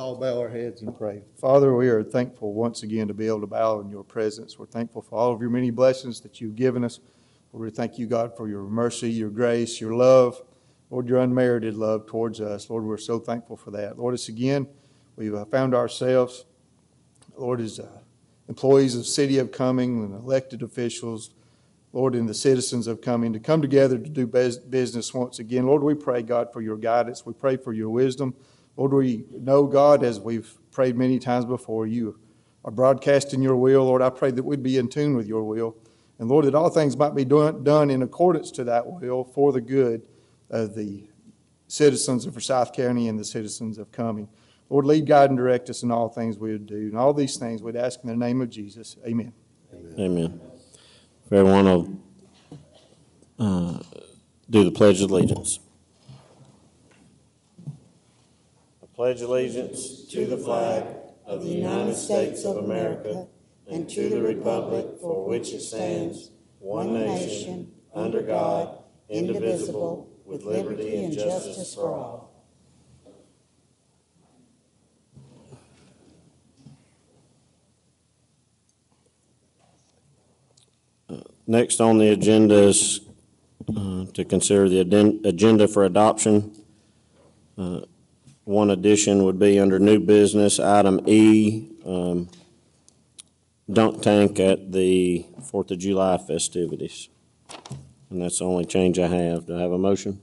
all bow our heads and pray. Father, we are thankful once again to be able to bow in your presence. We're thankful for all of your many blessings that you've given us. Lord, we thank you, God, for your mercy, your grace, your love, Lord, your unmerited love towards us. Lord, we're so thankful for that. Lord, it's again, we've found ourselves, Lord, as employees of the city of Cumming and elected officials, Lord, and the citizens of Cumming to come together to do business once again. Lord, we pray, God, for your guidance. We pray for your wisdom. Lord, we know, God, as we've prayed many times before, you are broadcasting your will. Lord, I pray that we'd be in tune with your will. And Lord, that all things might be done in accordance to that will for the good of the citizens of Forsyth County and the citizens of Cumming. Lord, lead, guide, and direct us in all things we would do. And all these things we'd ask in the name of Jesus. Amen. Amen. Amen. If everyone will do the Pledge of Allegiance. I pledge allegiance to the flag of the United States of America and to the republic for which it stands, one nation, under God, indivisible, with liberty and justice for all. Next on the agenda is to consider the agenda for adoption. One addition would be under new business, item E, dunk tank at the 4th of July festivities. And that's the only change I have. Do I have a motion?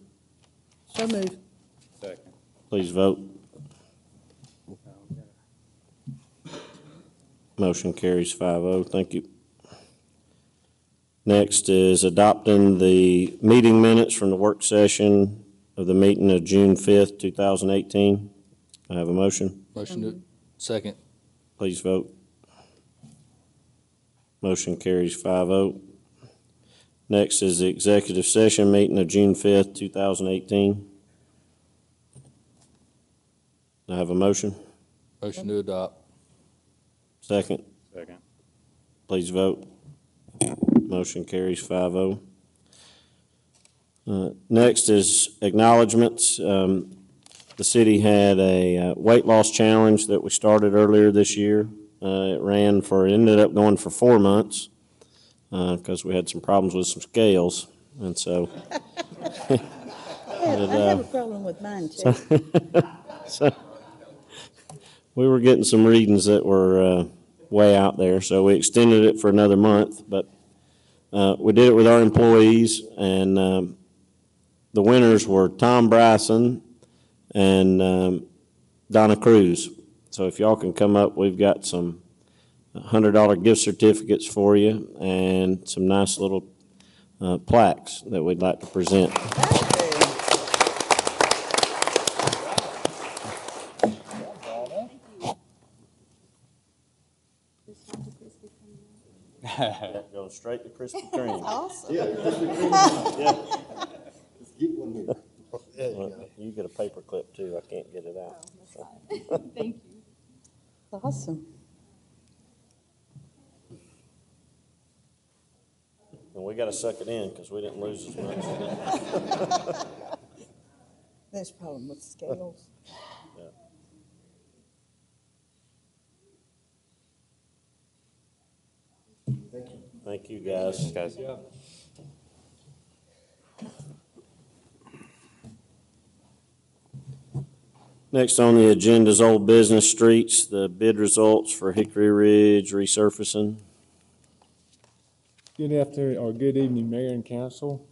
So moved. Second. Please vote. Motion carries 5-0. Thank you. Next is adopting the meeting minutes from the work session of the meeting of June 5th, 2018. I have a motion. Motion to second. Please vote. Motion carries 5-0. Next is the executive session meeting of June 5th, 2018. I have a motion. Motion to adopt. Second. Second. Please vote. Motion carries 5-0. Next is acknowledgements. The city had a weight loss challenge that we started earlier this year. It ended up going for 4 months because we had some problems with some scales. And so. I have a problem with mine too. So we were getting some readings that were way out there, so we extended it for another month. But we did it with our employees, and the winners were Tom Bryson and Donna Cruz. So if y'all can come up, we've got some $100 gift certificates for you and some nice little plaques that we'd like to present. That goes straight to Krispy Kreme. Awesome. Yeah, Krispy Kreme. Yeah. Let's get one here. Well, you get a paper clip too. I can't get it out. So. Thank you. Awesome. And we got to suck it in because we didn't lose as much. There's a problem with scales. Yeah. Thank you. Thank you, guys. Yeah. Next on the agenda is old business streets, the bid results for Hickory Ridge resurfacing. Good afternoon, or good evening, Mayor and Council.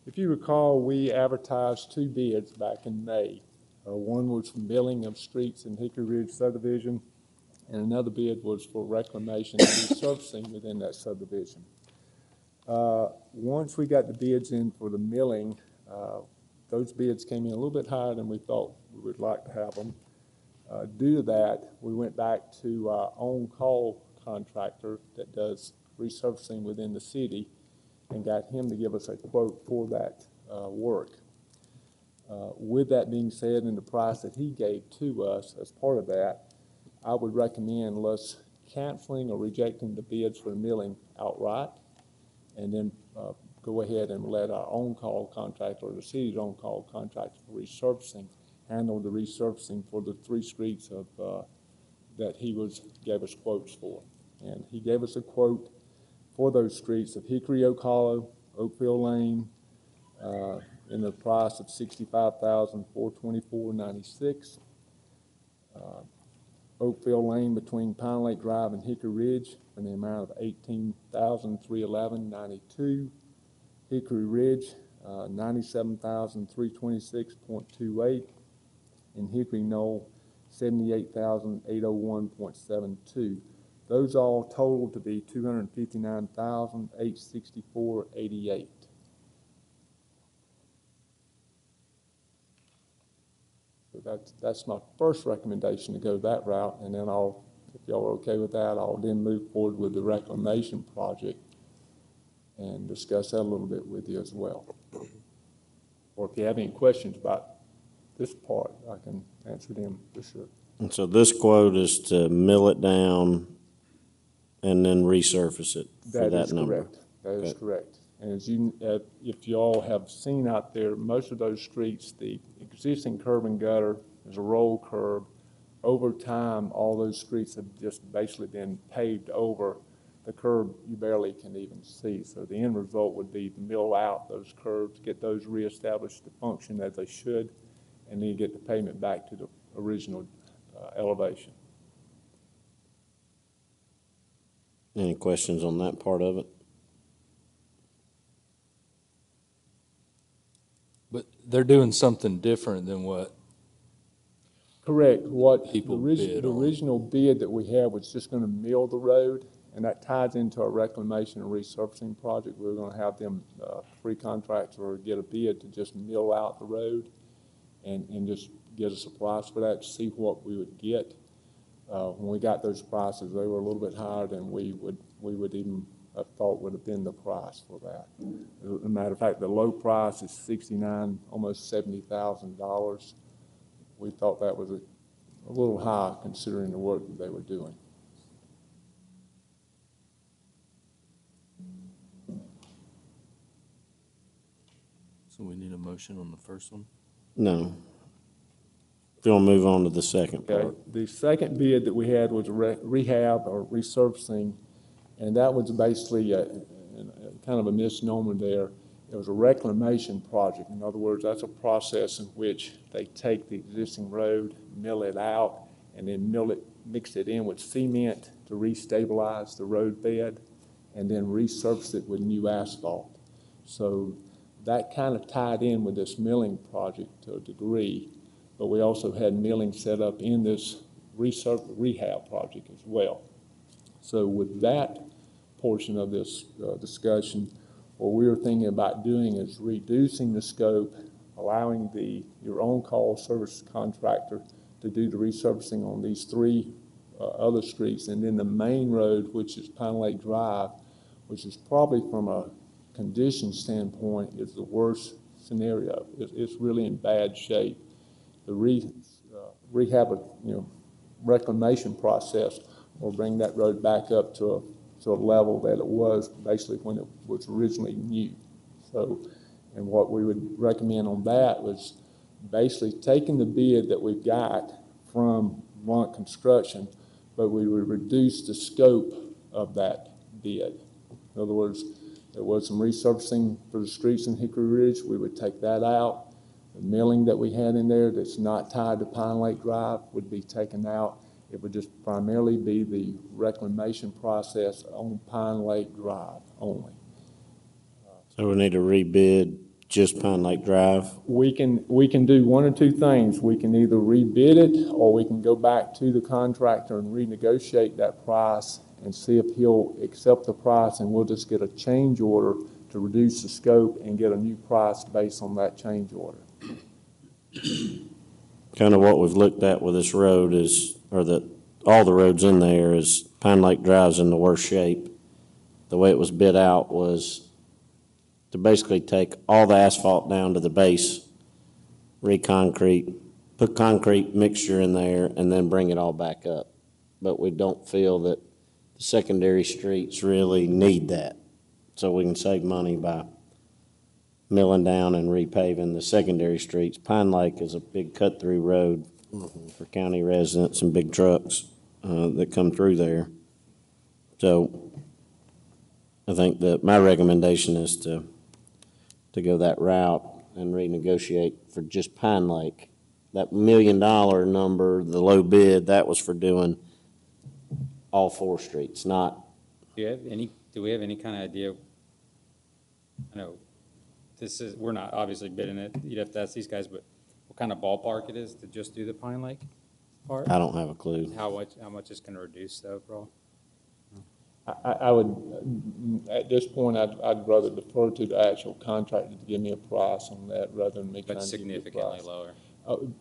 If you recall, we advertised 2 bids back in May. One was for milling of streets in Hickory Ridge subdivision, and another bid was for reclamation and resurfacing within that subdivision. Once we got the bids in for the milling, those bids came in a little bit higher than we thought we would like to have them. Due to that, we went back to our on-call contractor that does resurfacing within the city and got him to give us a quote for that work. With that being said, and the price that he gave to us as part of that, I would recommend us canceling or rejecting the bids for the milling outright, and then go ahead and let our on-call contractor or the city's on-call contractor for resurfacing handle the resurfacing for the 3 streets that he gave us quotes for. And he gave us a quote for those streets of Hickory Oak Hollow, Oakville Lane, in the price of $65,424.96. Oakville Lane between Pine Lake Drive and Hickory Ridge in the amount of $18,311.92. Hickory Ridge, $97,326.28. And Hickory Knoll, $78,801.72. Those all total to be $259,864.88. So that's my first recommendation, to go that route, and then if y'all are okay with that, I'll then move forward with the reclamation project and discuss that a little bit with you as well. Or if you have any questions about this part, I can answer them for sure. And so this quote is to mill it down and then resurface it for that number? Correct. That is correct. And if you all have seen out there, most of those streets, the existing curb and gutter is a roll curb. Over time, all those streets have just basically been paved over. The curb you barely can even see. So the end result would be to mill out those curbs, get those reestablished to function as they should, and then get the pavement back to the original elevation. Any questions on that part of it? But they're doing something different than what, Correct. What People the bid on. original bid that we had was just going to mill the road, and that ties into our reclamation and resurfacing project. We were going to have them, free contractor, get a bid to just mill out the road and just get us a price for that, to see what we would get. When we got those prices, they were a little bit higher than we would even have thought would have been the price for that. As a matter of fact, the low price is almost $70,000. We thought that was a little high considering the work that they were doing. so we need a motion on the first one? No. If you want to move on to the second part. Okay. The second bid that we had was rehab or resurfacing, and that was basically kind of a misnomer there. It was a reclamation project. In other words, that's a process in which they take the existing road, mill it out, and then mix it in with cement to restabilize the road bed, and then resurface it with new asphalt. So that kind of tied in with this milling project to a degree, but we also had milling set up in this rehab project as well. So with that portion of this discussion, what we were thinking about doing is reducing the scope, allowing your on-call service contractor to do the resurfacing on these 3 other streets, and then the main road, which is Pine Lake Drive, which is probably from a condition standpoint is the worst scenario. It's really in bad shape. The rehab, reclamation process will bring that road back up to a level that it was basically when it was originally new. So, and what we would recommend on that was basically taking the bid that we've got from Blunt Construction, but we would reduce the scope of that bid. In other words, there was some resurfacing for the streets in Hickory Ridge. We would take that out. The milling that we had in there that's not tied to Pine Lake Drive would be taken out. It would just primarily be the reclamation process on Pine Lake Drive only. So we need to rebid just Pine Lake Drive? We can do one or two things. We can either rebid it, or we can go back to the contractor and renegotiate that price and see if he'll accept the price, and we'll just get a change order to reduce the scope and get a new price based on that change order. Kind of what we've looked at with this road is, or all the roads in there, is Pine Lake Drive's in the worst shape. The way it was bid out was to basically take all the asphalt down to the base, re-concrete, put concrete mixture in there, and then bring it all back up. But we don't feel that the secondary streets really need that. So we can save money by milling down and repaving the secondary streets. Pine Lake is a big cut-through road for county residents and big trucks that come through there. So I think that my recommendation is to go that route and renegotiate for just Pine Lake. That $1 million number, the low bid, that was for doing all 4 streets, not, Do we have any kind of idea? I know we're not obviously bidding it, you'd have to ask these guys, but what kind of ballpark it is to just do the Pine Lake part? I don't have a clue. How much it's gonna reduce the overall? I would, at this point, I'd rather defer to the actual contractor to give me a price on that rather than me trying But to give you a significantly price. lower.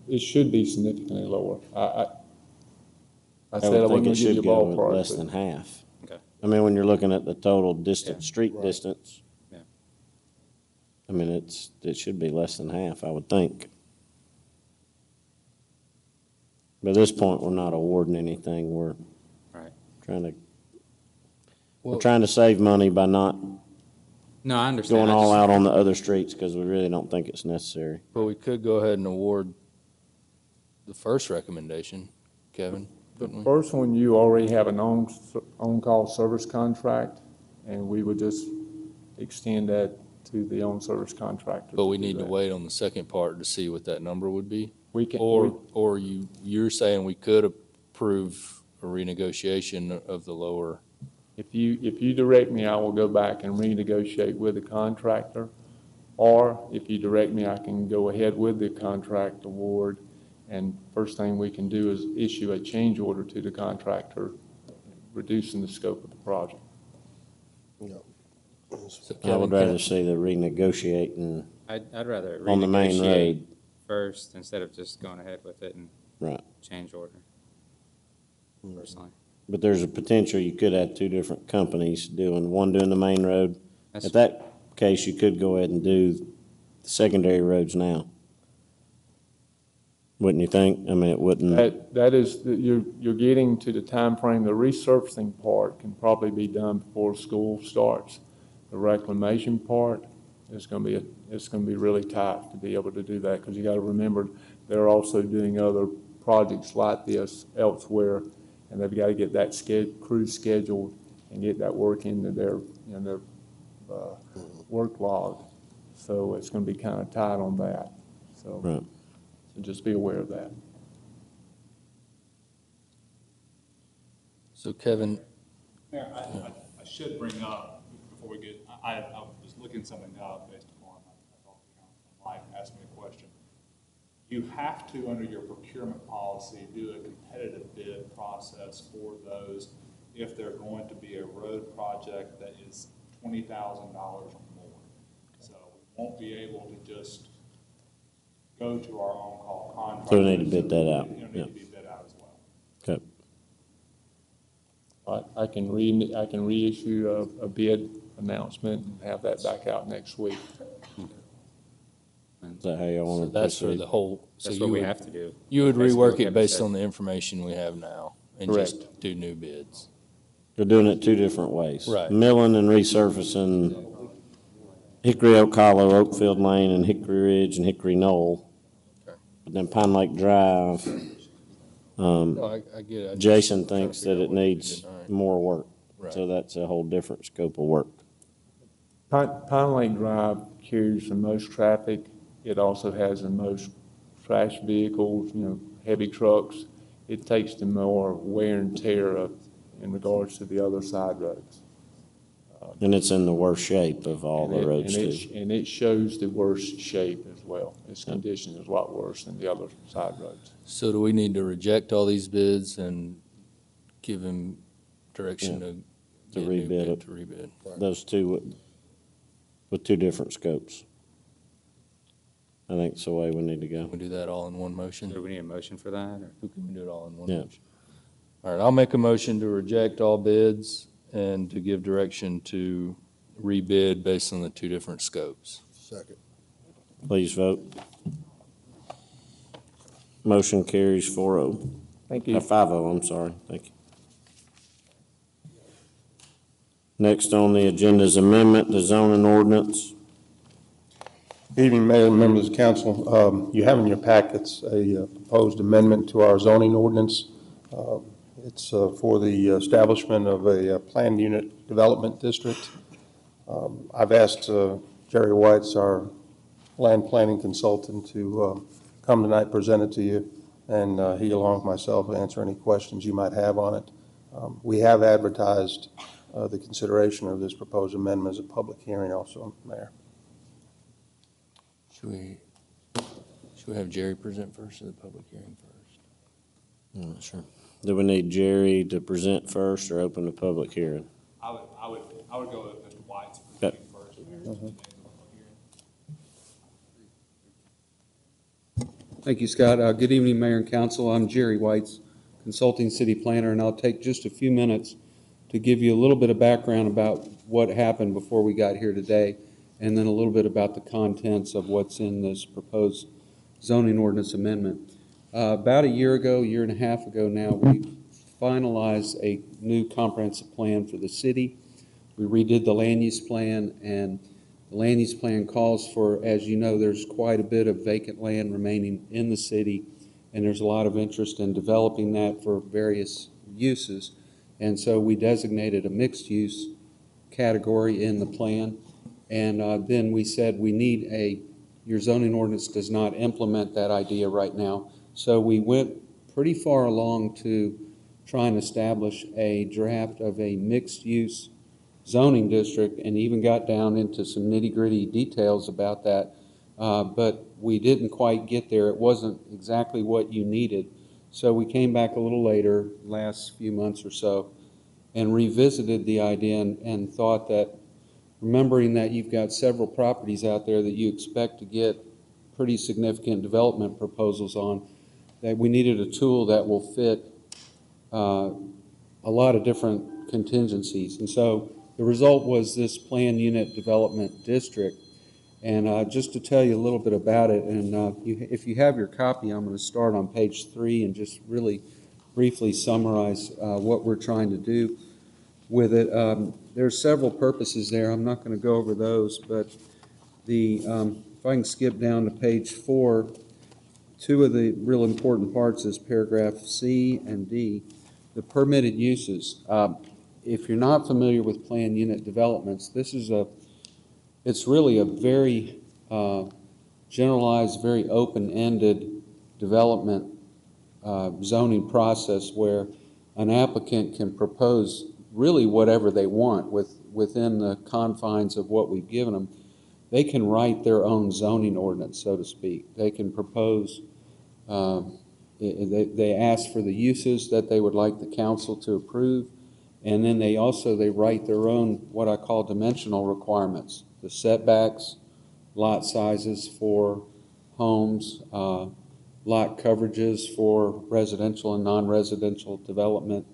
It should be significantly lower. I I said I would wasn't think gonna it give you should a go ballpark. less but- than half. Okay. I mean, when you're looking at the total distance, Yeah. street Right. distance. Yeah. I mean, it should be less than half, I would think. But at this point, we're not awarding anything. We're Right. trying Well- to save money by not No, I understand. going I all just- out on the other streets because we really don't think it's necessary. But we could go ahead and award the first recommendation, Kevin, The couldn't we? first one, you already have an on-call service contract, and we would just extend that to the on-service contractor. But we do need to that. wait on the second part to see what that number would be? We can, Or you're saying we could approve a renegotiation of the lower, if you direct me, I will go back and renegotiate with the contractor. Or if you direct me, I can go ahead with the contract award. And first thing we can do is issue a change order to the contractor, reducing the scope of the project. so I would Kevin, rather see the renegotiating I'd rather on the main renegotiate road. first instead of just going ahead with it and Right. change order. Personally. But there's a potential you could have 2 different companies one doing the main road. That's- At that case, you could go ahead and do the secondary roads now. Wouldn't you think? I mean, it wouldn't, That is, you're getting to the time frame. The resurfacing part can probably be done before school starts. The reclamation part is gonna be really tight to be able to do that, because you gotta remember, they're also doing other projects like this elsewhere, and they've gotta get that crew scheduled and get that work into their work log. So it's gonna be kind of tight on that, so. right. So just be aware of that. so Kevin, Mayor, I should bring up, before we get, I was looking something up based upon, I thought Mike asked me a question. You have to, under your procurement policy, do a competitive bid process for those if they're going to be a road project that is $20,000 or more. So we won't be able to just go to our on-call contractor. So we need to bid that out, It'll yeah. need to be bid out as well. Okay. I can reissue a bid announcement and have that back out next week. Is that how you so want to that's for proceed? the whole, so That's you what we would, have to do. you would Basically what rework it Kevin based said. on the information we have now and Correct. just do new bids? They're doing it 2 different ways. Right. Milling and resurfacing Hickory Oak Hollow, Oakfield Lane, and Hickory Ridge and Hickory Knoll. Okay. But then Pine Lake Drive, No, I get it. I just Jason trying to thinks figure that out it what we needs did. All right. more work. Right. So that's a whole different scope of work. Pine Lake Drive carries the most traffic. It also has the most trash vehicles, heavy trucks. It takes the more wear and tear in regards to the other side roads. And it's in the worst shape of all the roads too. And it shows the worst shape as well. Its condition is a lot worse than the other side roads. So do we need to reject all these bids and give him direction to To get a new rebid bid it. To rebid. Those 2 with 2 different scopes. I think it's the way we need to go. Can we do that all in one Do motion? we need a motion for that? Or? Who can we do it all in one Yeah. motion? All right, I'll make a motion to reject all bids and to give direction to rebid based on the 2 different scopes. Second. Please vote. Motion carries 4-0. Thank you. 5-0, I'm sorry. Thank you. Next on the agenda is amendment to zoning ordinance Good evening, Mayor and members of the council. You have in your packets a proposed amendment to our zoning ordinance. It's for the establishment of a planned unit development district. I've asked Jerry Whites, our land planning consultant, to come tonight, present it to you, and he, along with myself, will answer any questions you might have on it. We have advertised the consideration of this proposed amendment as a public hearing also, Mayor. Should we have Jerry present first or the public hearing first? I'm not sure. Do we need Jerry to present first or open the public hearing? I would go with Mr. White's presenting first. Thank you, Scott. Good evening, Mayor and Council. I'm Jerry Whites, Consulting City Planner, and I'll take just a few minutes to give you a little bit of background about what happened before we got here today, and then a little bit about the contents of what's in this proposed zoning ordinance amendment. About a year and a half ago now, we finalized a new comprehensive plan for the city. We redid the land use plan, and the land use plan calls for, as you know, there's quite a bit of vacant land remaining in the city, and there's a lot of interest in developing that for various uses. And so we designated a mixed-use category in the plan, and then we said we need your zoning ordinance does not implement that idea right now. So we went pretty far along to try and establish a draft of a mixed-use zoning district, and even got down into some nitty-gritty details about that, but we didn't quite get there. It wasn't exactly what you needed. So we came back a little later, last few months or so, and revisited the idea and thought that, remembering that you've got several properties out there that you expect to get pretty significant development proposals on, that we needed a tool that will fit a lot of different contingencies. And so the result was this planned unit development district. And just to tell you a little bit about it, and if you have your copy, I'm going to start on page 3 and just really briefly summarize what we're trying to do with it. There's several purposes there. I'm not going to go over those, but if I can skip down to page 4, two of the real important parts is paragraph C and D, the permitted uses. If you're not familiar with planned unit developments, it's really a very generalized, very open-ended development zoning process where an applicant can propose really whatever they want within the confines of what we've given them. They can write their own zoning ordinance, so to speak. They can propose, they ask for the uses that they would like the council to approve, and then they write their own, what I call dimensional requirements, the setbacks, lot sizes for homes, lot coverages for residential and non-residential development.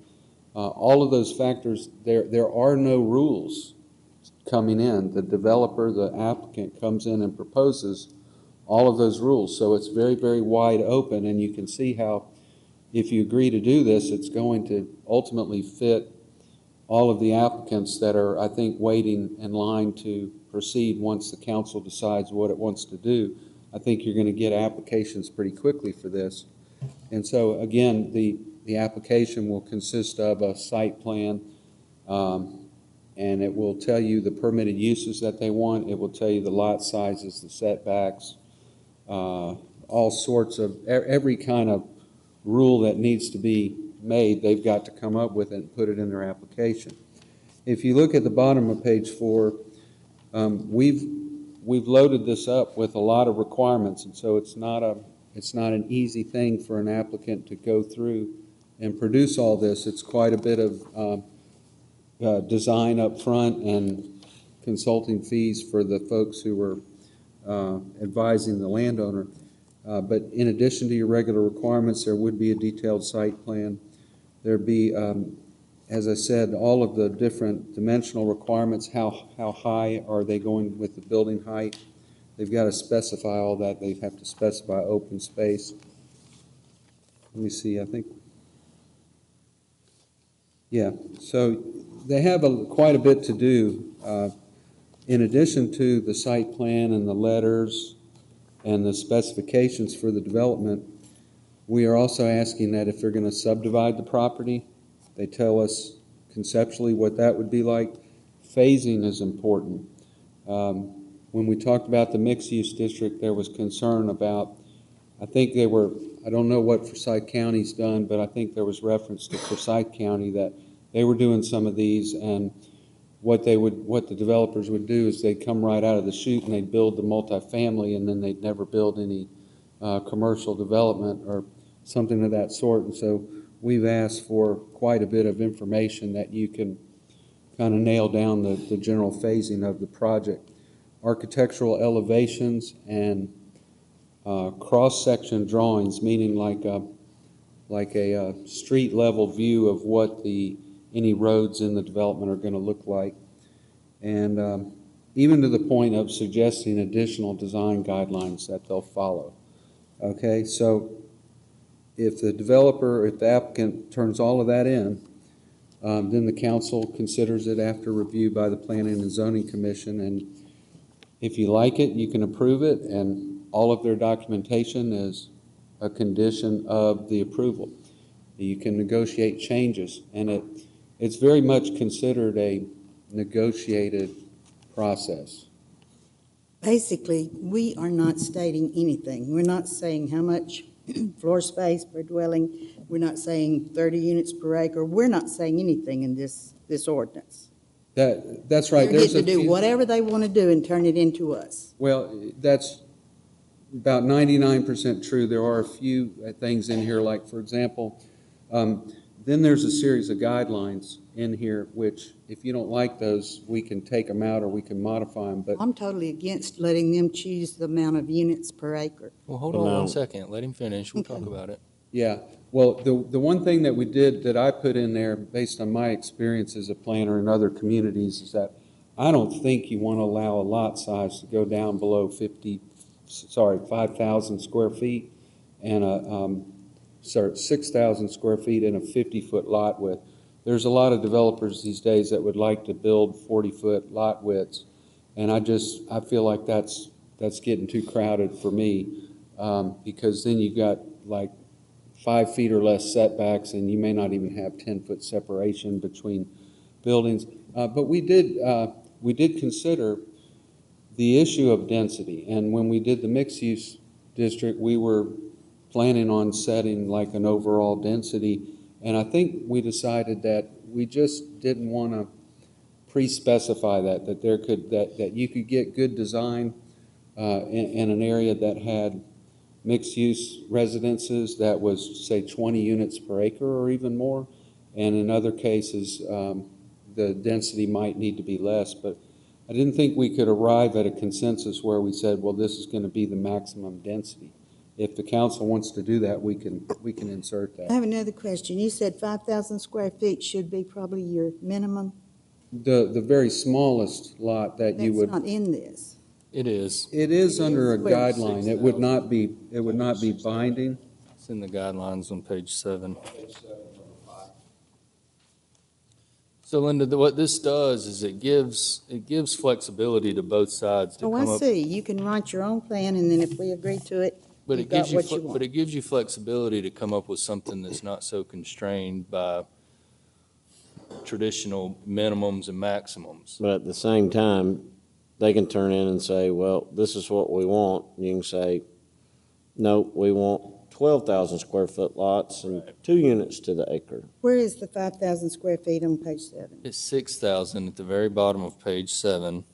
All of those factors, there are no rules coming in. The developer, the applicant comes in and proposes all of those rules. So it's very, very wide open, and you can see how if you agree to do this, it's going to ultimately fit all of the applicants that are, I think, waiting in line to proceed once the council decides what it wants to do. I think you're going to get applications pretty quickly for this. And so, again, the application will consist of a site plan, and it will tell you the permitted uses that they want. It will tell you the lot sizes, the setbacks, all sorts of, every kind of rule that needs to be made, they've got to come up with it and put it in their application. If you look at the bottom of page 4, we've loaded this up with a lot of requirements, and so it's not an easy thing for an applicant to go through and produce all this. It's quite a bit of design up front and consulting fees for the folks who are advising the landowner. But in addition to your regular requirements, there would be a detailed site plan. There'd be, as I said, all of the different dimensional requirements. How high are they going with the building height? They've got to specify all that. They have to specify open space. Let me see, I think. Yeah, so they have quite a bit to do in addition to the site plan and the letters and the specifications for the development, we are also asking that if they're going to subdivide the property, they tell us conceptually what that would be like. Phasing is important. When we talked about the mixed-use district, there was concern about, I think they were, I don't know what Forsyth County's done, but I think there was reference to Forsyth County that they were doing some of these, and what the developers would do is they'd come right out of the chute and they'd build the multifamily, and then they'd never build any commercial development or something of that sort. And so we've asked for quite a bit of information that you can kind of nail down the general phasing of the project. Architectural elevations and cross-section drawings, meaning like a street level view of what any roads in the development are going to look like. And even to the point of suggesting additional design guidelines that they'll follow. Okay, so if the applicant turns all of that in, then the council considers it after review by the Planning and Zoning Commission, and if you like it, you can approve it, and all of their documentation is a condition of the approval. You can negotiate changes, and it's very much considered a negotiated process. Basically, we are not stating anything. We're not saying how much floor space per dwelling. We're not saying 30 units per acre. We're not saying anything in this ordinance. That's right. They're getting to do whatever they want to do and turn it into us. Well, that's about 99% true. There are a few things in here, like, for example, then there's a series of guidelines in here, which, if you don't like those, we can take them out or we can modify them. But I'm totally against letting them choose the amount of units per acre. Well, hold on 1 second. Let him finish. We'll talk about it. yeah, well, the one thing that we did, that I put in there, based on my experience as a planner in other communities, is that I don't think you want to allow a lot size to go down below 5,000 square feet and 6,000 square feet in a 50-foot lot width. There's a lot of developers these days that would like to build 40-foot lot widths, and I feel like that's getting too crowded for me, because then you've got like 5 feet or less setbacks, and you may not even have 10-foot separation between buildings. But we did consider the issue of density, and when we did the mixed-use district, we were planning on setting like an overall density, and I think we decided that we just didn't want to pre-specify that you could get good design in an area that had mixed-use residences that was, say, 20 units per acre or even more, and in other cases, the density might need to be less. But I didn't think we could arrive at a consensus where we said, well, this is going to be the maximum density. If the council wants to do that, we can insert that. I have another question. You said 5,000 square feet should be probably your minimum? The very smallest lot that you would. That's not in this. It is. It is under a Where? guideline. It would not be binding. It's in the guidelines on page 7. So Linda, what this does is it gives flexibility to both sides to Oh, come I up. see. You can write your own plan, and then if we agree to it, But you've it got gives you, what you want. but it gives you flexibility to come up with something that's not so constrained by traditional minimums and maximums. But at the same time, they can turn in and say, well, this is what we want. You can say, no, we want 12,000 square foot lots and 2 units to the acre. Where is the 5,000 square feet on page 7? It's 6,000 at the very bottom of page 7.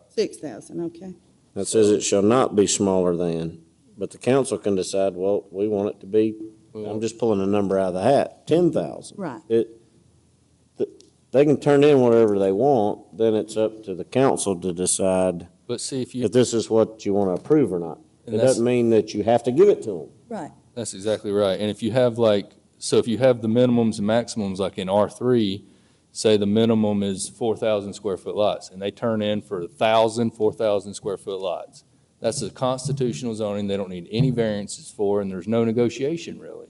6,000, okay. That says it shall not be smaller than, but the council can decide, well, we want it to be, I'm just pulling a number out of the hat, 10,000. Right. They can turn in whatever they want, then it's up to the council to decide But see, if this is what you want to approve or not. And It that's- doesn't mean that you have to give it to them. Right. That's exactly right. And if you have if you have the minimums and maximums like in R3, say the minimum is 4,000 square foot lots, and they turn in for 4,000 square foot lots. That's a constitutional zoning they don't need any variances for, and there's no negotiation really.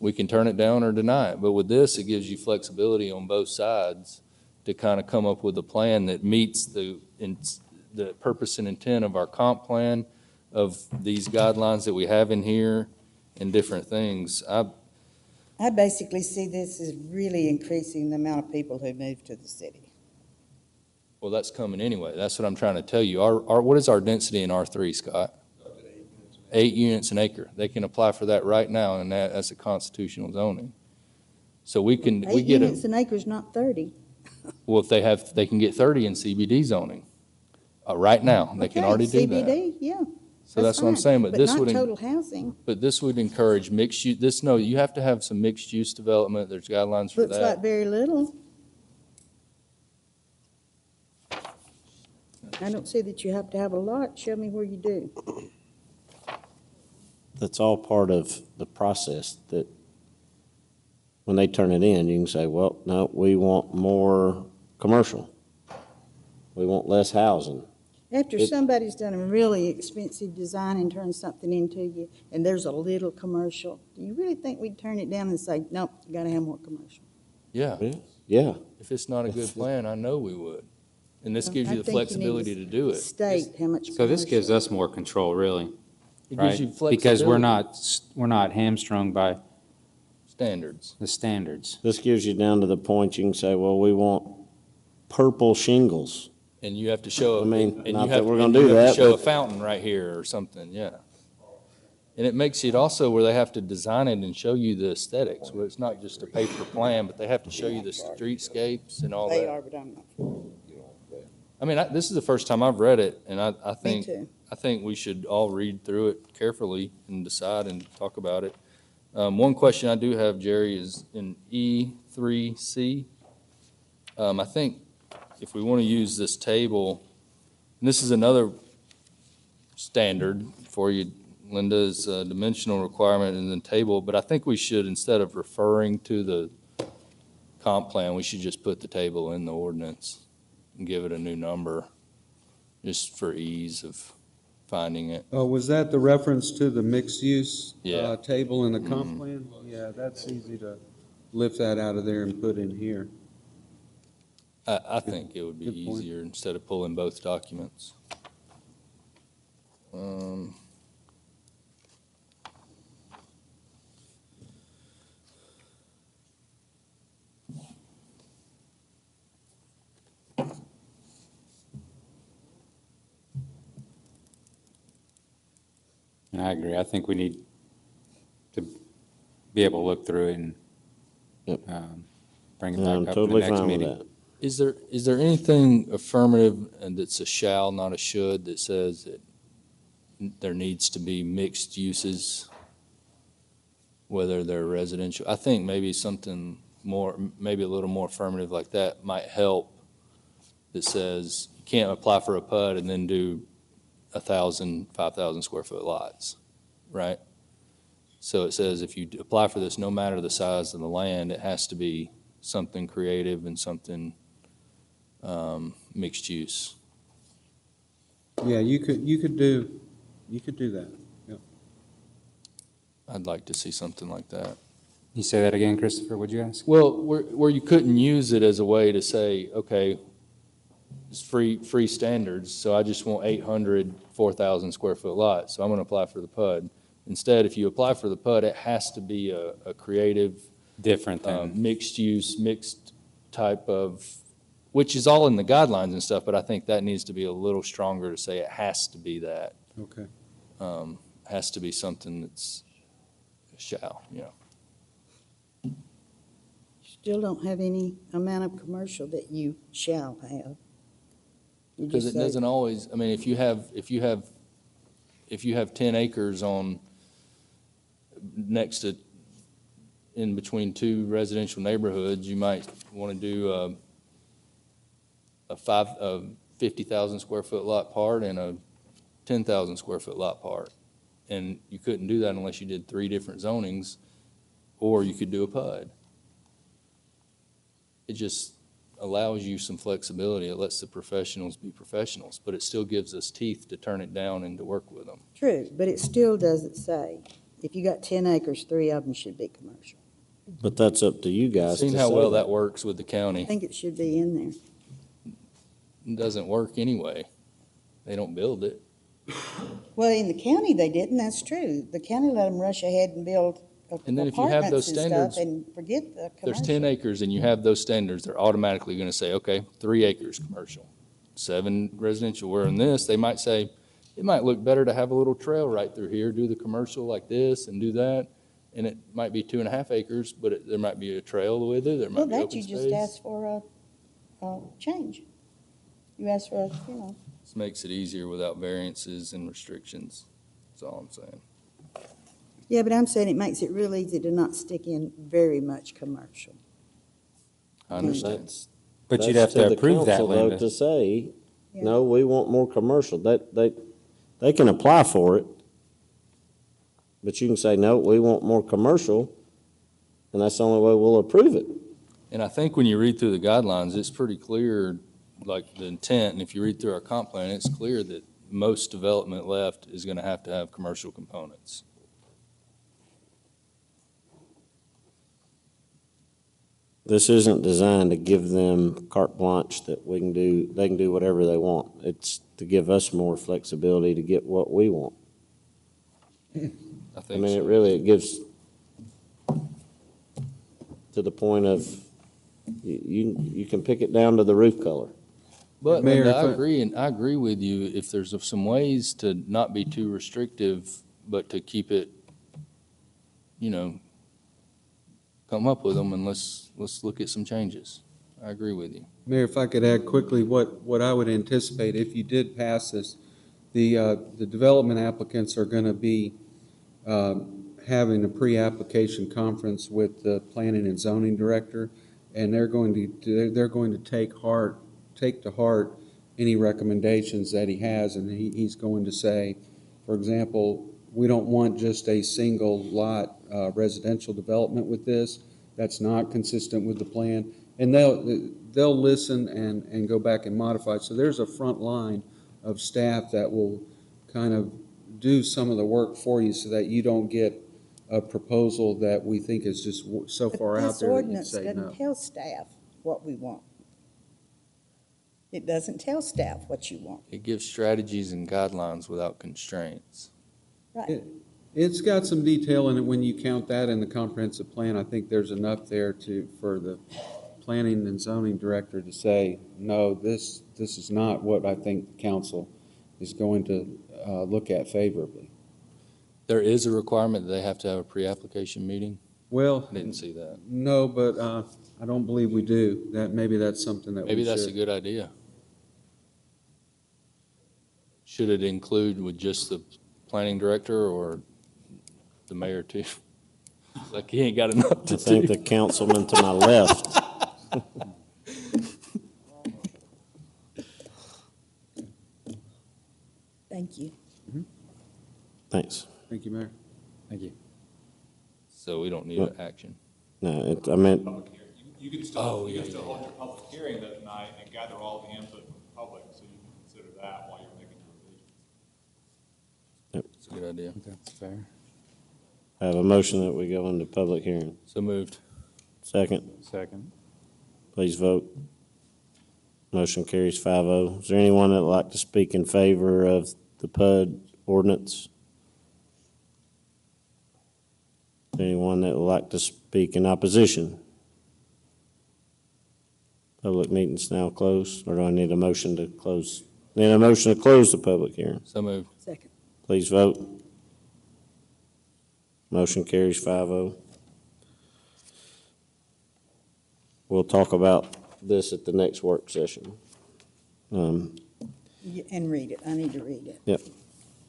We can turn it down or deny it, but with this, it gives you flexibility on both sides to kind of come up with a plan that meets the purpose and intent of our comp plan, of these guidelines that we have in here and different things. I basically see this as really increasing the amount of people who move to the city. Well, that's coming anyway. That's what I'm trying to tell you. What is our density in R3, Scott? 8 units an acre. They can apply for that right now, and that's a constitutional zoning. So we get 8 units an acre is not 30. well, if they can get 30 in CBD zoning, right now, they can already do that. CBD, yeah. So that's what I'm fine. saying, but this not would, total housing. but this would encourage mixed use, you have to have some mixed use development. There's guidelines for Looks that. like very little. I don't see that you have to have a lot. Show me where you do. That's all part of the process, that when they turn it in, you can say, well, no, we want more commercial. We want less housing. After somebody's done a really expensive design and turned something into you, and there's a little commercial, do you really think we'd turn it down and say, nope, you gotta have more commercial? Yeah. Yeah. If it's not a good plan, I know we would. And this gives I you the think you need flexibility to do it. State how much So this gives commercial. us more control, really, It right? gives you Because we're flexibility. not hamstrung by Standards. the standards. This gives you down to the point you can say, well, we want purple shingles. And you have to show, I mean, and you not have that we're and gonna you do have to that, show a but- fountain right here or something, yeah. And it makes it also where they have to design it and show you the aesthetics, where it's not just a paper plan, but they have to show you the streetscapes and all They that. are, but I'm not. I mean, this is the first time I've read it, and I Me think, too. I think we should all read through it carefully and decide and talk about it. One question I do have, Jerry, is in E3C. I think if we want to use this table, and this is another standard for you, Linda, is a dimensional requirement in the table, but I think we should, instead of referring to the comp plan, we should just put the table in the ordinance and give it a new number, just for ease of finding it. Oh, was that the reference to the mixed-use Yeah. table in the comp plan? Yeah, that's easy to lift that out of there and put in here. I think it would be Good point. easier instead of pulling both documents. And I agree. I think we need to be able to look through it and Yep. bring it And back I'm up for the totally next fine with meeting. that. Is there anything affirmative and that's a shall, not a should, that says that there needs to be mixed uses, whether they're residential? I think maybe something more, maybe a little more affirmative like that might help, that says you can't apply for a PUD and then do 1,000, 5,000 square foot lots, right? So it says if you apply for this, no matter the size of the land, it has to be something creative and something mixed use. Yeah, you could do that. Yep. I'd like to see something like that. You say that again, Christopher, would you ask? Well, where you couldn't use it as a way to say, okay, it's free standards, so I just want 800, 4,000 square foot lots, so I'm gonna apply for the PUD. Instead, if you apply for the PUD, it has to be a creative, Different than, mixed use, mixed type of, which is all in the guidelines and stuff, but I think that needs to be a little stronger to say it has to be that. Okay. Has to be something that's shall, you know. Still don't have any amount of commercial that you shall have. You Because just it say- doesn't always, I mean, if you have 10 acres next to, in between two residential neighborhoods, you might want to do a 50,000 square foot lot part and a 10,000 square foot lot part. And you couldn't do that unless you did 3 different zonings, or you could do a PUD. It just allows you some flexibility. It lets the professionals be professionals, but it still gives us teeth to turn it down and to work with them. True, but it still doesn't say, if you got 10 acres, 3 of them should be commercial. But that's up to you guys to Seen how say well that works with the county. I think it should be in there. It doesn't work anyway. They don't build it. Well, in the county, they didn't, that's true. The county let them rush ahead and build And then if you have those apartments and stuff standards, and forget the There's 10 commercial. acres and you have those standards, they're automatically going to say, okay, 3 acres commercial, 7 residential. Where in this, they might say, it might look better to have a little trail right through here, do the commercial like this and do that. And it might be 2.5 acres, but there might be a trail with it, there Well, might be that open you just space. asked for a change. You asked for, This makes it easier without variances and restrictions. That's all I'm saying. Yeah, but I'm saying it makes it real easy to not stick in very much commercial. I understand. That's- But you'd that's have to the approve that, council, though, Linda. to say, Yeah. no, we want more commercial. They can apply for it. But you can say, no, we want more commercial, and that's the only way we'll approve it. And I think when you read through the guidelines, it's pretty clear, like the intent, and if you read through our comp plan, it's clear that most development left is going to have commercial components. This isn't designed to give them carte blanche that they can do whatever they want. It's to give us more flexibility to get what we want. I I think mean, so. it gives to the point of, you can pick it down to the roof color. But Mayor, Linda, if I- I agree with you. If there's some ways to not be too restrictive, but to keep it, come up with them and let's look at some changes. I agree with you. Mayor, if I could add quickly, what I would anticipate, if you did pass this, the development applicants are going to be having a pre-application conference with the planning and zoning director, and they're going to take to heart any recommendations that he has, and he's going to say, for example, we don't want just a single lot residential development with this. That's not consistent with the plan. And they'll listen and go back and modify. So there's a front line of staff that will kind of do some of the work for you so that you don't get a proposal that we think is just so far out there that you'd say But this ordinance no. doesn't tell staff what we want. It doesn't tell staff what you want, It gives strategies and guidelines without constraints. right? It's got some detail in it. When you count that in the comprehensive plan, I think there's enough there for the planning and zoning director to say, no, this is not what I think the council is going to look at favorably. There is a requirement that they have to have a pre-application meeting. Well, I didn't see that. no, but I don't believe we do. Maybe that's something that we should. Maybe that's a good idea. Should it include with just the planning director or the mayor too? Like he ain't got enough I to think do. the councilman to my left. Thank you. Thanks. Thank you, Mayor. Thank you. So we don't need an action. No, I meant, Public hearing. You can still, you can still hold your public hearing that night and gather all the input from the public, so you can consider that while you're making your revisions. It's a good idea. That's fair. I have a motion that we go into public hearing. So moved. Second, Second. please vote. Motion carries 5-0. Is there anyone that would like to speak in favor of the PUD ordinance? Anyone that would like to speak in opposition? Public meeting's now closed, or do I need a motion to close? Need a motion to close the public hearing. So moved. Second. Please vote. Motion carries 5-0. We'll talk about this at the next work session. And read it. I need to read it.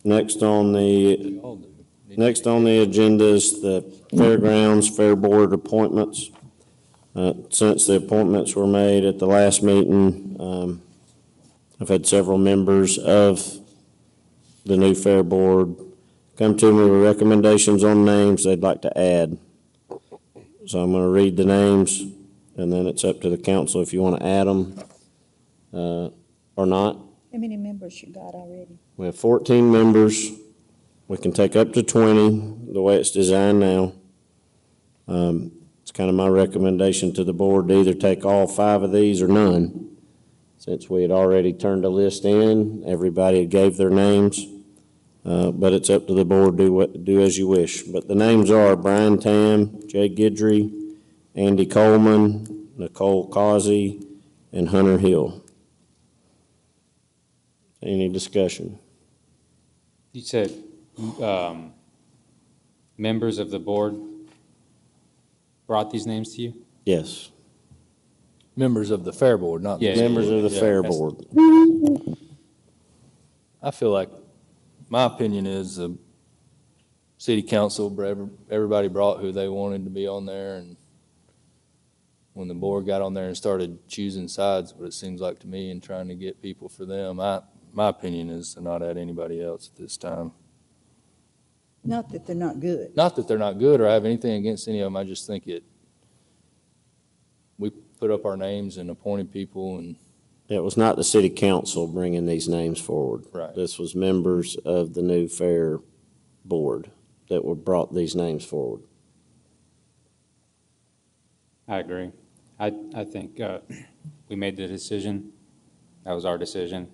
Next on the We all do. Next on the agenda is the Fairgrounds Fair Board appointments. Since the appointments were made at the last meeting, I've had several members of the new Fair Board come to me with recommendations on names they'd like to add. So I'm going to read the names, and then it's up to the council if you want to add them or not. How many members you got already? We have 14 members. We can take up to 20, the way it's designed now. it's kind of my recommendation to the board to either take all 5 of these or none. Since we had already turned a list in, everybody had gave their names, but it's up to the board, do as you wish. But the names are Brian Tam, Jay Guidry, Andy Coleman, Nicole Causey, and Hunter Hill. Any discussion? You said members of the board brought these names to you? Yes. Members of the Fair Board, not. Yeah. Members of the Yeah, Fair that's- Board. I feel like, my opinion is the city council, everybody brought who they wanted to be on there, and when the board got on there and started choosing sides, what it seems like to me, and trying to get people for them, my opinion is to not add anybody else at this time. Not that they're not good. Not that they're not good or I have anything against any of them, I just think we put up our names and appointed people, and It was not the city council bringing these names forward. Right. This was members of the new Fair Board that brought these names forward. I agree. I think we made the decision. That was our decision.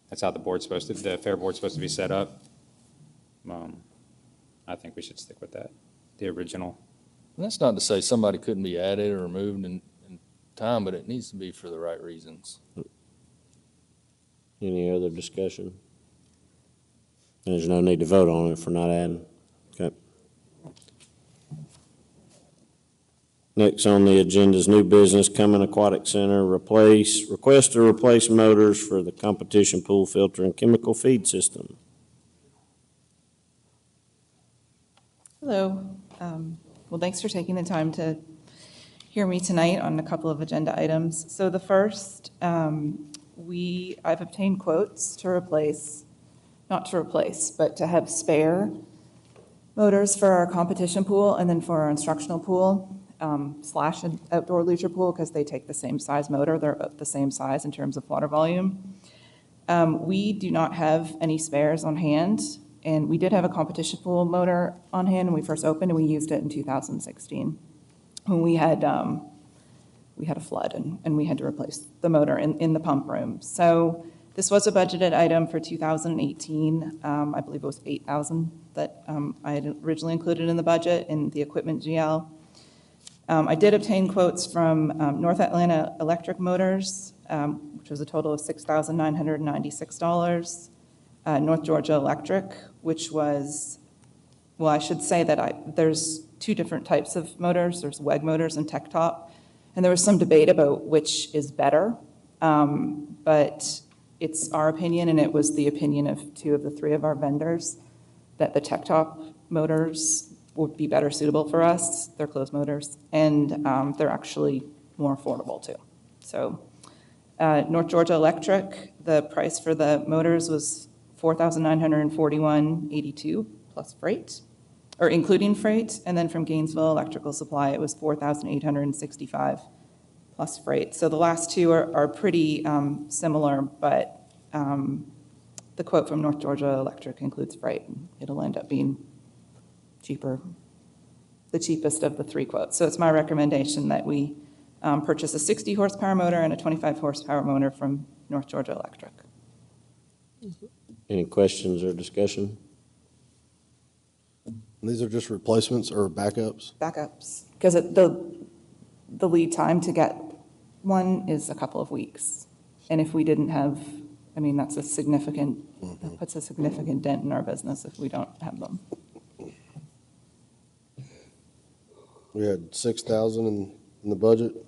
That's how the Fair Board's supposed to be set up. I think we should stick with that, the original. And that's not to say somebody couldn't be added or removed in time, but it needs to be for the right reasons. Any other discussion? There's no need to vote on it if we're not adding. Okay. Next on the agenda is new business, Cumming Aquatic Center, request to replace motors for the competition pool filter and chemical feed system. Hello. Well, thanks for taking the time to hear me tonight on a couple of agenda items. So the first, I've obtained quotes to replace, not to replace, but to have spare motors for our competition pool and then for our instructional pool / an outdoor leisure pool, because they take the same size motor. They're about the same size in terms of water volume. We do not have any spares on hand, and we did have a competition pool motor on hand when we first opened, and we used it in 2016 when we had a flood and we had to replace the motor in the pump room. So this was a budgeted item for 2018. I believe it was $8,000 that I had originally included in the budget in the equipment GL. I did obtain quotes from North Atlanta Electric Motors, which was a total of $6,996. North Georgia Electric, which was, well, I should say that there's 2 different types of motors. There's WEG motors and Tech Top. And there was some debate about which is better. But it's our opinion, and it was the opinion of 2 of the 3 of our vendors, that the Tech Top motors would be better suitable for us. They're closed motors, and they're actually more affordable too. So North Georgia Electric, the price for the motors was $4,941.82 plus freight, or including freight. And then from Gainesville Electrical Supply, it was $4,865 plus freight. So the last 2 are pretty similar, but the quote from North Georgia Electric includes freight. It'll end up being cheaper, the cheapest of the 3 quotes. So it's my recommendation that we purchase a 60 horsepower motor and a 25 horsepower motor from North Georgia Electric. Any questions or discussion? These are just replacements or backups? Backups, because the lead time to get one is a couple of weeks. And if we didn't have, I mean, that's a significant, that puts a significant dent in our business if we don't have them. We had 6,000 in the budget?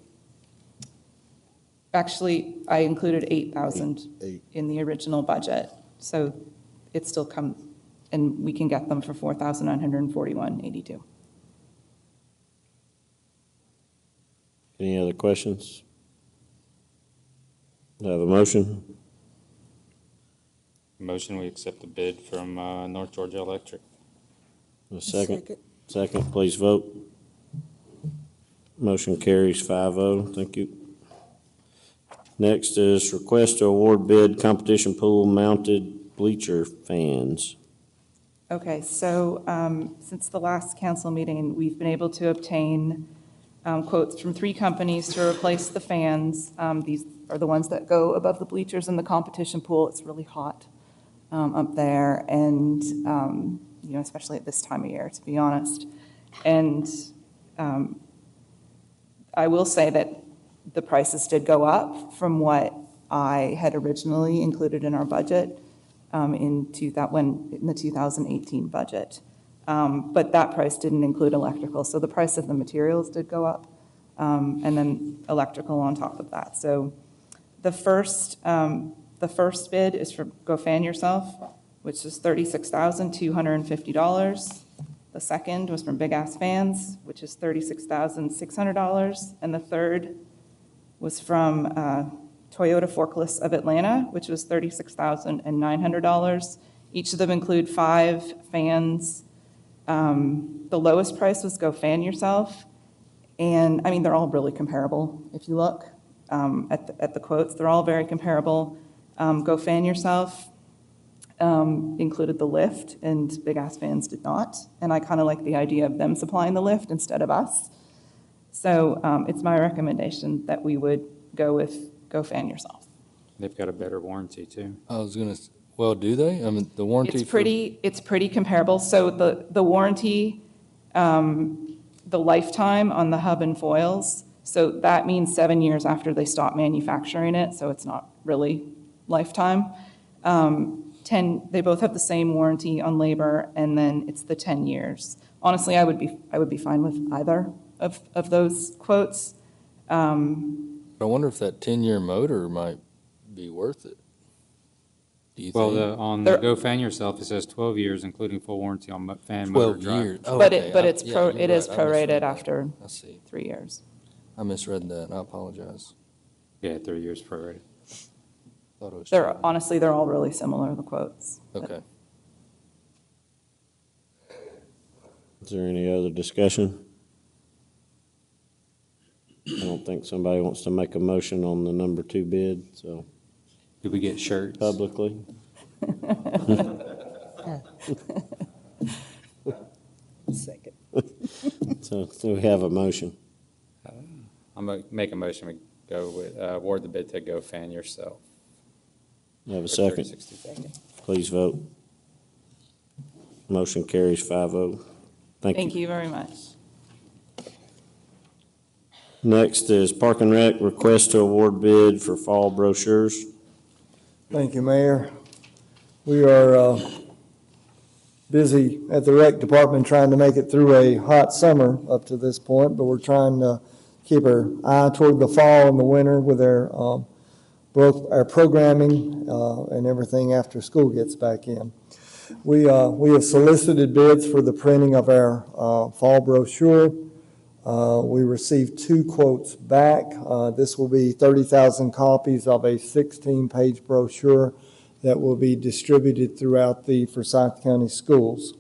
Actually, I included 8,000 Eight. in the original budget. So it still comes, and we can get them for $4,941.82. Any other questions? Do I have a motion? Motion, we accept the bid from North Georgia Electric. A second? Second, please vote. Motion carries 5-0. Thank you. Next is request to award bid competition pool mounted bleacher fans. Okay, so since the last council meeting, we've been able to obtain quotes from 3 companies to replace the fans. These are the ones that go above the bleachers in the competition pool. It's really hot up there, and especially at this time of year, to be honest. And I will say that the prices did go up from what I had originally included in our budget in the 2018 budget. But that price didn't include electrical, so the price of the materials did go up, and then electrical on top of that. So the first bid is for Go Fan Yourself, which is $36,250. The second was from Big Ass Fans, which is $36,600. And the third was from Toyota Forklifts of Atlanta, which was $36,900. Each of them include 5 fans. The lowest price was Go Fan Yourself. And I mean, they're all really comparable. If you look at the quotes, they're all very comparable. Go Fan Yourself included the lift, and Big Ass Fans did not. And I kind of like the idea of them supplying the lift instead of us. So it's my recommendation that we would go with Go Fan Yourself. They've got a better warranty too. I was gonna, well, do they? I mean, the warranty. It's pretty comparable. So the warranty, the lifetime on the hub and foils, so that means 7 years after they stop manufacturing it, so it's not really lifetime. They both have the same warranty on labor, and then it's the 10 years. Honestly, I would be fine with either of those quotes. I wonder if that 10-year motor might be worth it. Do you Well, think? on the Go Fan Yourself, it says 12 years, including full warranty on fan motor 12 drive. years. Oh, But okay. it is I misread prorated that. after I see. 3 years. I misread that. I apologize. Yeah, 3 years prorated. Thought it was. Honestly, they're all really similar, the quotes. Okay. Is there any other discussion? I don't think somebody wants to make a motion on the number 2 bid, so Did we get shirts? publicly. Second. So we have a motion. I'm going to make a motion to go with, award the bid to Go Fan Yourself. You have a for second? $30.60. Please vote. Motion carries 5-0. Thank you. Thank you very much. Next is Park and Rec, request to award bid for fall brochures. Thank you, Mayor. We are busy at the rec department trying to make it through a hot summer up to this point, but we're trying to keep our eye toward the fall and the winter with our programming and everything after school gets back in. We have solicited bids for the printing of our fall brochure. We received 2 quotes back. This will be 30,000 copies of a 16-page brochure that will be distributed throughout the Forsyth County schools.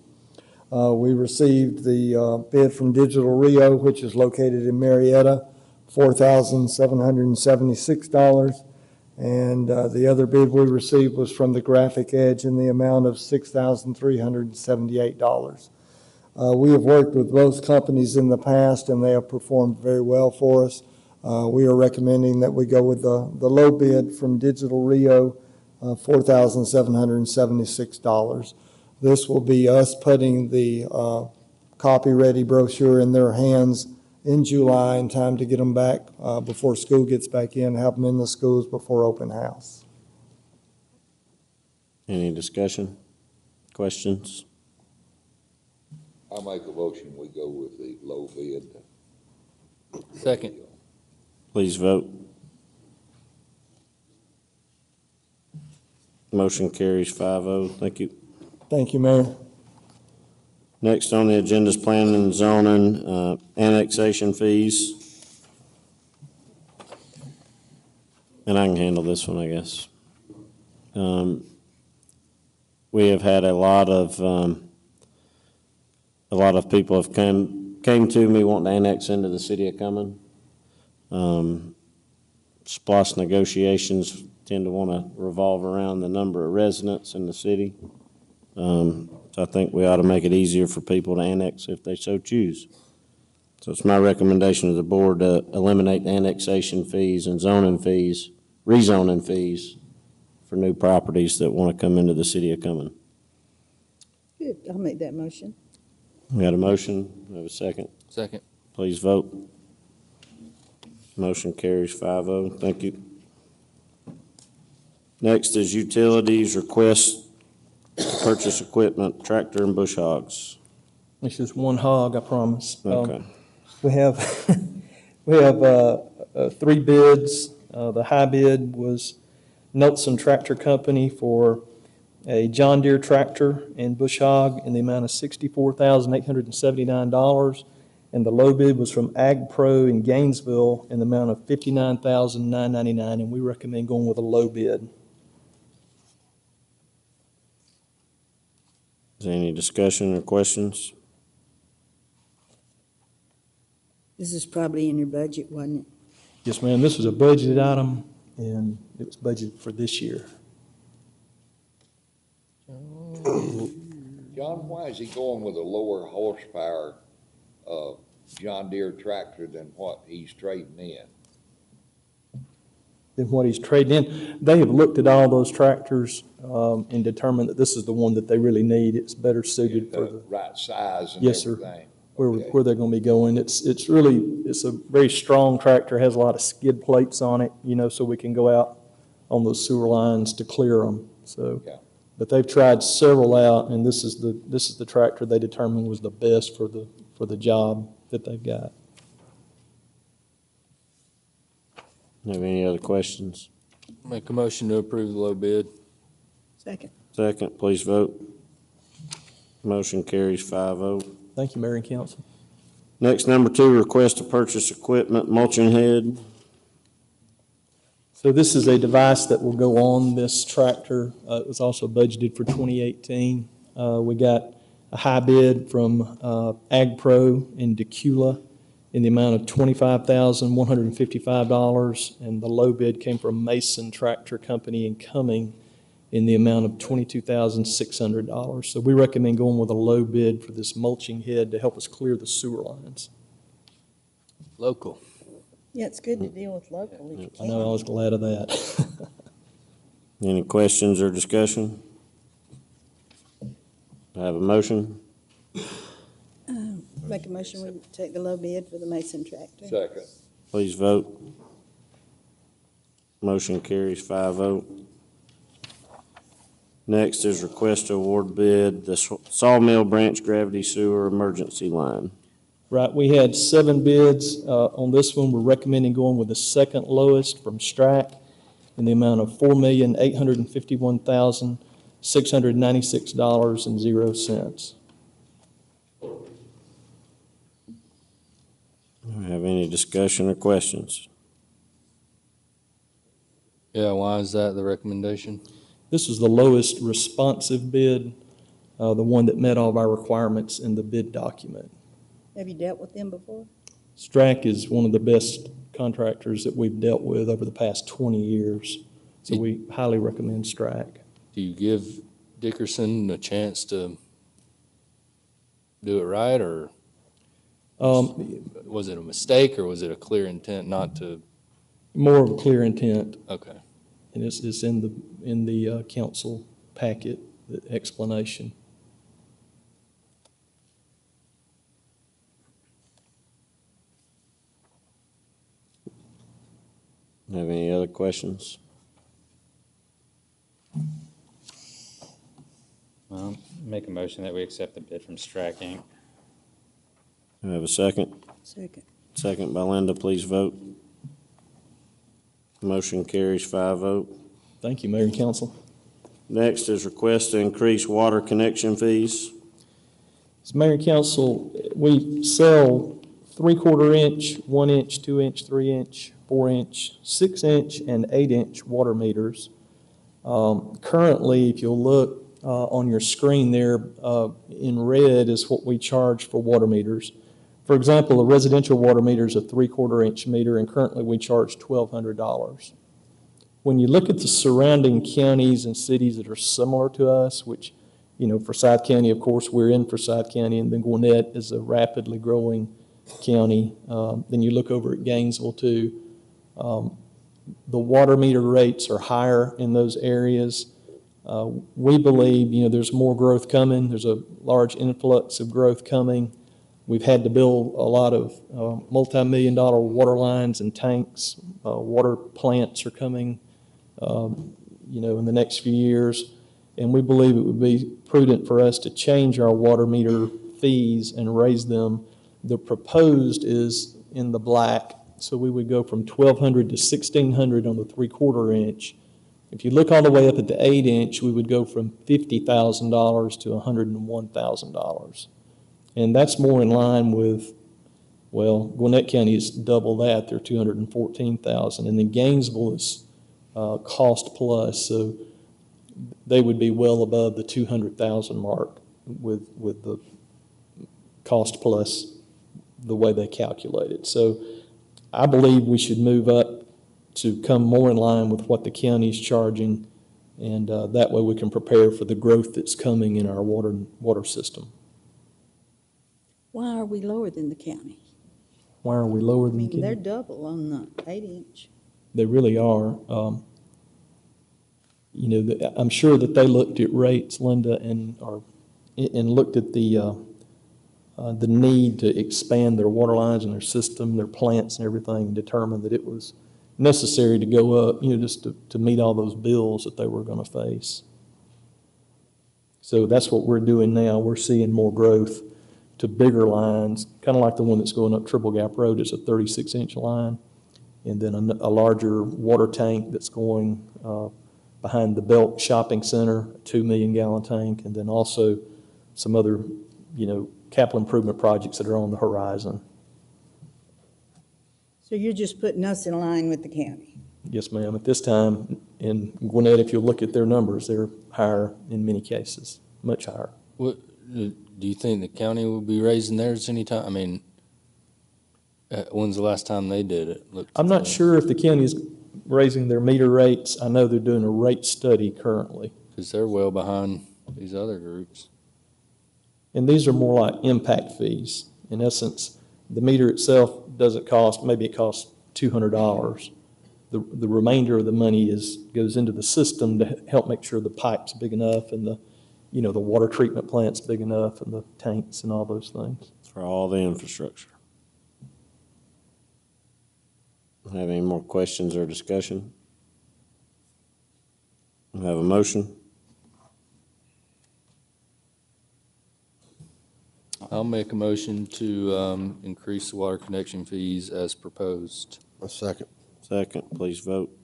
We received the bid from Digital Rio, which is located in Marietta, $4,776. And the other bid we received was from the Graphic Edge in the amount of $6,378. We have worked with both companies in the past, and they have performed very well for us. We are recommending that we go with the low bid from Digital Rio, $4,776. This will be us putting the copy-ready brochure in their hands in July in time to get them back before school gets back in, have them in the schools before open house. Any discussion, questions? I make a motion, we go with the low bid. Second. Please vote. Motion carries 5-0. Thank you. Thank you, Mayor. Next on the agenda is planning and zoning, annexation fees. And I can handle this one, I guess. We have had a lot of people have came to me wanting to annex into the city of Cumming. SPLOST negotiations tend to want to revolve around the number of residents in the city. So I think we ought to make it easier for people to annex if they so choose. So it's my recommendation to the board to eliminate the annexation fees and zoning fees, rezoning fees for new properties that want to come into the city of Cumming. Good, I'll make that motion. We got a motion, we have a second. Second. Please vote. Motion carries 5-0. Thank you. Next is utilities request to purchase equipment, tractor and bush hogs. It's just one hog, I promise. Okay. We have, we have 3 bids. The high bid was Nelson Tractor Company for a John Deere tractor and bush hog in the amount of $64,879. And the low bid was from Ag Pro in Gainesville in the amount of $59,999. And we recommend going with a low bid. Is there any discussion or questions? This is probably in your budget, wasn't it? Yes, ma'am, this was a budgeted item, and it was budgeted for this year. John, why is he going with a lower horsepower, John Deere tractor than what he's trading in? Than what he's trading in. They have looked at all those tractors and determined that this is the one that they really need. It's better suited for the Right size and Yes, sir. everything? where, Okay. where they're going to be going. It's a very strong tractor, has a lot of skid plates on it, so we can go out on those sewer lines to clear them. So, Yeah. but they've tried several out, and this is the tractor they determined was the best for the job that they've got. Have any other questions? Make a motion to approve the low bid. Second. Second, please vote. Motion carries 5-0. Thank you, Mayor and Council. Next, number 2, request to purchase equipment, mulching head. So this is a device that will go on this tractor. It was also budgeted for 2018. We got a high bid from Ag Pro in Decula in the amount of $25,155, and the low bid came from Mason Tractor Company in Cumming in the amount of $22,600. So we recommend going with a low bid for this mulching head to help us clear the sewer lines. Local. Yeah, it's good to deal with local if you I know, I can. was glad of that. Any questions or discussion? I have a motion. Make a motion, we take the low bid for the Mason tractor. Second. Please vote. Motion carries 5-0. Next is request to award bid the Sawmill Branch Gravity Sewer Emergency Line. Right, we had 7 bids on this one. We're recommending going with the second lowest from Strack in the amount of $4,851,696.00. Have any discussion or questions? Yeah, why is that the recommendation? This is the lowest responsive bid, the one that met all of our requirements in the bid document. Have you dealt with them before? Strack is one of the best contractors that we've dealt with over the past 20 years, so we highly recommend Strack. Do you give Dickerson a chance to do it right, or was it a mistake, or was it a clear intent not to? More of a clear intent, Okay. and it's in the council packet, the explanation. Have any other questions? Well, make a motion that we accept the bid from Strack Inc. Do I have a second? Second. Second by Linda, please vote. Motion carries 5-0. Thank you, Mayor and Council. Next is request to increase water connection fees. So Mayor and Council, we sell 3/4 inch, 1 inch, 2 inch, 3 inch, 4 inch, 6 inch, and 8 inch water meters. Currently, if you'll look on your screen there, in red is what we charge for water meters. For example, a residential water meter is a 3/4 inch meter, and currently we charge $1,200. When you look at the surrounding counties and cities that are similar to us, which, Forsyth County, of course, we're in Forsyth County, and then Gwinnett is a rapidly growing County. Then you look over at Gainesville too. The water meter rates are higher in those areas. We believe, there's more growth coming. There's a large influx of growth coming. We've had to build a lot of multi-million-dollar water lines and tanks. Water plants are coming, in the next few years. And we believe it would be prudent for us to change our water meter fees and raise them. The proposed is in the black, so we would go from $1,200 to $1,600 on the 3/4 inch. If you look all the way up at the 8-inch, we would go from $50,000 to $101,000. And that's more in line with, Gwinnett County is double that. They're $214,000. And then Gainesville is cost plus, so they would be well above the $200,000 mark with the cost plus the way they calculate it. So I believe we should move up to come more in line with what the county is charging, and that way we can prepare for the growth that's coming in our water system. Why are we lower than the county? Why are we lower than the county? They're double on the 8-inch. They really are. I'm sure that they looked at rates, Linda, and looked at the need to expand their water lines and their system, their plants and everything, and determined that it was necessary to go up, just to meet all those bills that they were going to face. So that's what we're doing now. We're seeing more growth to bigger lines, kind of like the one that's going up Triple Gap Road. It's a 36-inch line. And then a larger water tank that's going behind the Belk Shopping Center, a 2 million gallon tank, and then also some other, capital improvement projects that are on the horizon. So you're just putting us in line with the county? Yes, ma'am. At this time, in Gwinnett, if you look at their numbers, they're higher in many cases, much higher. What, do you think the county will be raising theirs anytime? I mean, when's the last time they did it? I'm not sure if the county is raising their meter rates. I know they're doing a rate study currently. Because they're well behind these other groups. And these are more like impact fees. In essence, the meter itself doesn't cost, maybe it costs $200. The remainder of the money goes into the system to help make sure the pipe's big enough and the water treatment plant's big enough and the tanks and all those things. For all the infrastructure. Have any more questions or discussion? Have a motion? I'll make a motion to increase the water connection fees as proposed. A second. Second, please vote.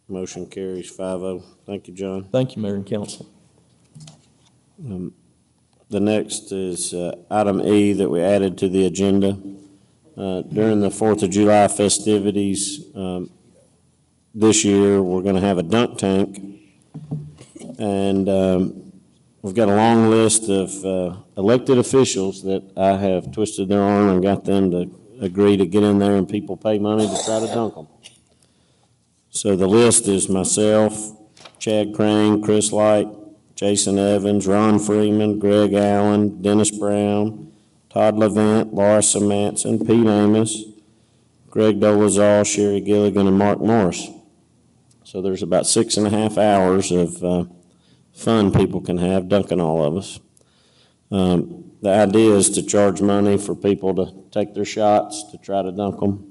Motion carries 5-0. Thank you, John. Thank you, Mayor and Council. The next is item E that we added to the agenda. During the 4th of July festivities this year, we're going to have a dunk tank. And we've got a long list of elected officials that I have twisted their arm and got them to agree to get in there and people pay money to try to dunk them. So the list is myself, Chad Crane, Chris Light, Jason Evans, Ron Freeman, Greg Allen, Dennis Brown, Todd Levant, Laura Manson, Pete Amos, Greg Dolezal, Sherry Gilligan, and Mark Morris. So there's about 6.5 hours of fun people can have dunking all of us. The idea is to charge money for people to take their shots to try to dunk them.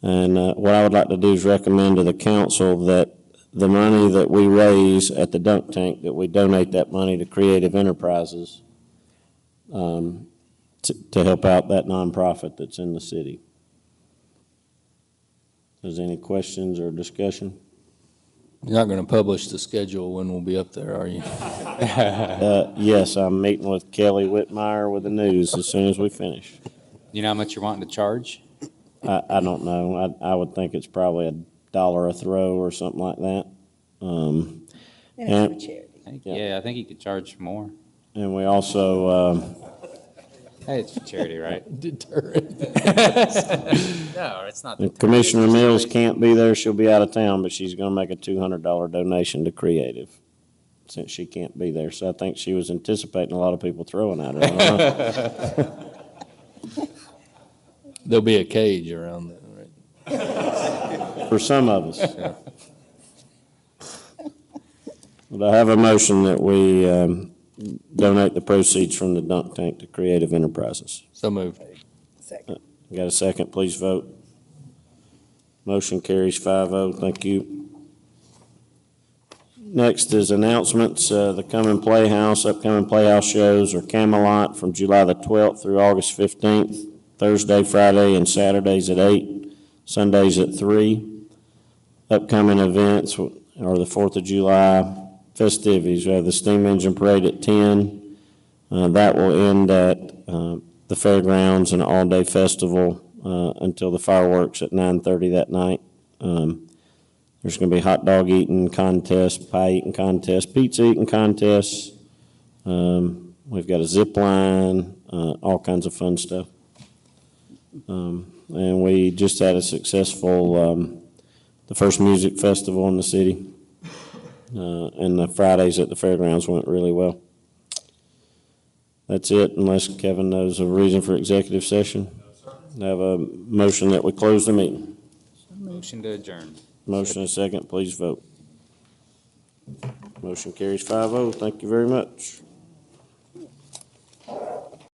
And what I would like to do is recommend to the council that the money that we raise at the dunk tank, that we donate that money to Creative Enterprises to help out that nonprofit that's in the city. Is there any questions or discussion? You're not going to publish the schedule when we'll be up there, are you? Yes, I'm meeting with Kelly Whitmire with the news as soon as we finish. You know how much you're wanting to charge? I don't know. I would think it's probably $1 a throw or something like that. And it's for charity. Yeah, I think you could charge more. And we also, Hey, it's for charity, right? Deterrent. No, it's not. Commissioner Mills can't be there. She'll be out of town, but she's going to make a $200 donation to Creative since she can't be there. So I think she was anticipating a lot of people throwing at her. I don't know. There'll be a cage around that, right? For some of us. But I have a motion that we donate the proceeds from the dunk tank to Creative Enterprises. So moved. Second. Got a second? Please vote. Motion carries 5-0. Thank you. Next is announcements. The Cumming Playhouse, upcoming Playhouse shows are Camelot from July the 12th through August 15th, Thursday, Friday, and Saturdays at 8, Sundays at 3. Upcoming events are the 4th of July festivities. We have the Steam Engine Parade at 10. That will end at the fairgrounds, an all-day festival until the fireworks at 9:30 that night. There's going to be hot dog eating contest, pie eating contest, pizza eating contests. We've got a zip line, all kinds of fun stuff. And we just had a successful, the first music festival in the city. And the Fridays at the fairgrounds went really well. That's it, unless Kevin knows a reason for executive session. I have a motion that we close the meeting. Motion to adjourn. Motion and second, please vote. Motion carries 5-0. Thank you very much.